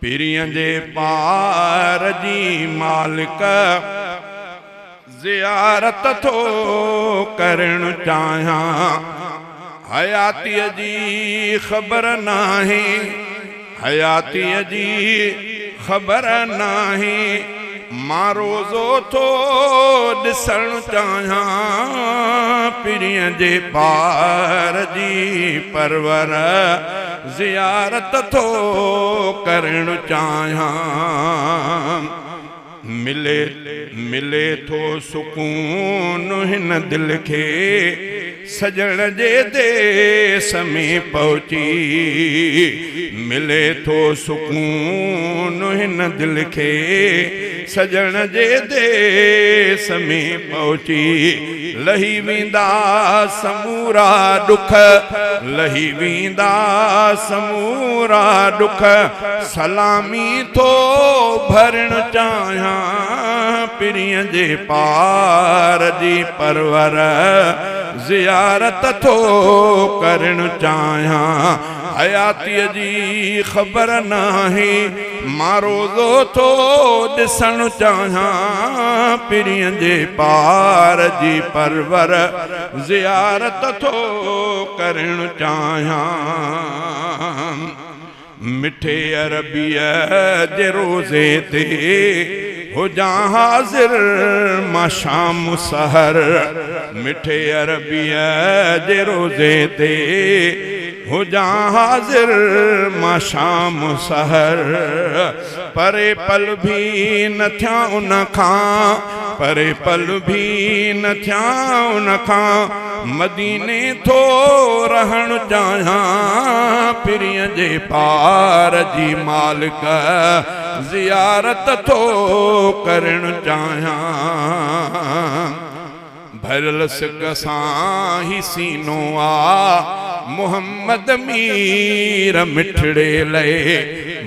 पीरियं जे पार जी मालिक ज़ियारत थो करण चाहियां। हयातीअ जी ख़बर नाहे, हयातीअ जी ख़बर नाहे, मां रोज़ो थो ॾिसण चाहियां। पीरियं जे पार जी परवर ज़ियारत थो करण चाहियां। मिले मिले थो सुकून हिन दिल खे सजण जे देस में पहुची। मिले थो सुकून हिन दिल खे सजण जे देस में पहुची। लही वेंदा समूरा दुख, लही वेंदा समूरा दुख, सलामी थो भरण चाहियां। पीरियं जे पार जी परवर ज़ियारत थो करण चाहियां। हयातीअ जी ख़बर नाहे, मां रोज़ो थो ॾिसण चाहियां। पीरियं जे पार जी परवर ज़ियारत थो करण चाहियां। मिठे अरबीअ जे रोज़े ते हुजां हाज़िर मां शाम सहर। मिठे अरबीअ जे रोज़े ते हुजां हाज़िर मां शाम सहर। परे पल भी न थियां उन खां, परे पल भी न थियां उन खां, मदीने थो रहण चाहियां। पीरियं जे पार जी मालिक ज़ियारत थो करण चाहियां। भरियल सिक सां ही सीनो आ मोहम्मद मीर मिठड़े लए।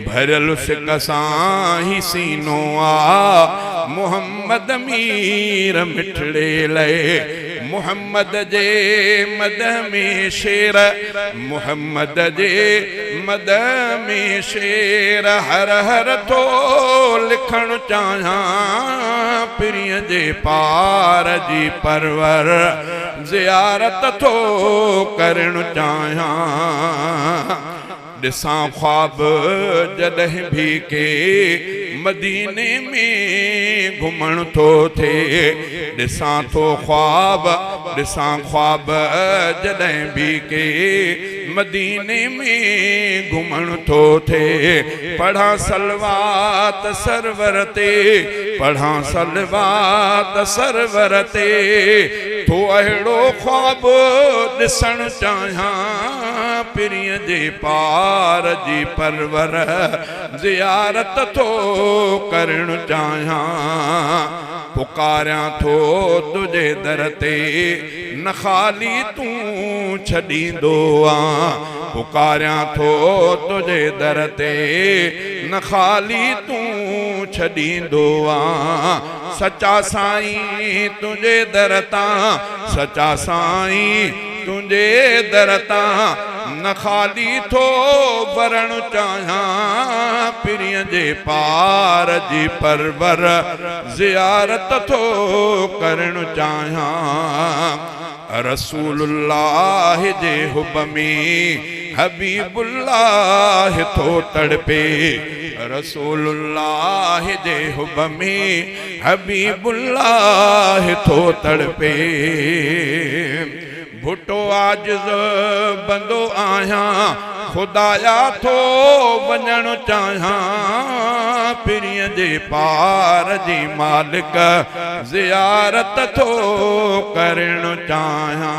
भरियल सिक सां ही सीनो आ मोहम्मद मीर मिठड़े लए। मोहम्मद जे मद में शेर, मोहम्मद जे मद में शेर हर हर थो लिखण चाहियां। पीरियं जे पार जी परवर ज़ियारत थो करण चाहियां। ॾिसां ख्वाब जॾहिं भी के मदीने में घुमण थो थिए। ॾिसां थो ख्वाब, ॾिसां ख्वाब जॾहिं भी के मदीने में घुमण थो थिए। पढ़ां सलवात सरवर ते, पढ़ां सलवात सरवर ते, थो अहिड़ो ख्वाब ॾिसण चाहियां। पीरियं जे पार जी परवर ज़ियारत थो करण चाहियां। पुकारियां थो तुझे दर ते, न ख़ाली तूं छॾींदो आ। पुकारियां थो तुझे दर ते, न ख़ाली तूं छॾींदो आ। सच्चा साईं तुझे दर तां, सच्चा साईं तुझे दर तां, न ख़ाली थो भरण चाहियां। पीरियं जे पार जी परवर ज़ियारत थो करण चाहियां। रसूलुल्लाह जे हुब में हबीबुल्लाह थो तड़पे। रसूलुल्लाह जे हुब में हबीबुल्लाह थो तड़पे। भुटो आजिज़ बंदो आहियां, खुदाया थो वञण चाहियां। पीरियं जे पार जी मालिक ज़ियारत थो करण चाहियां।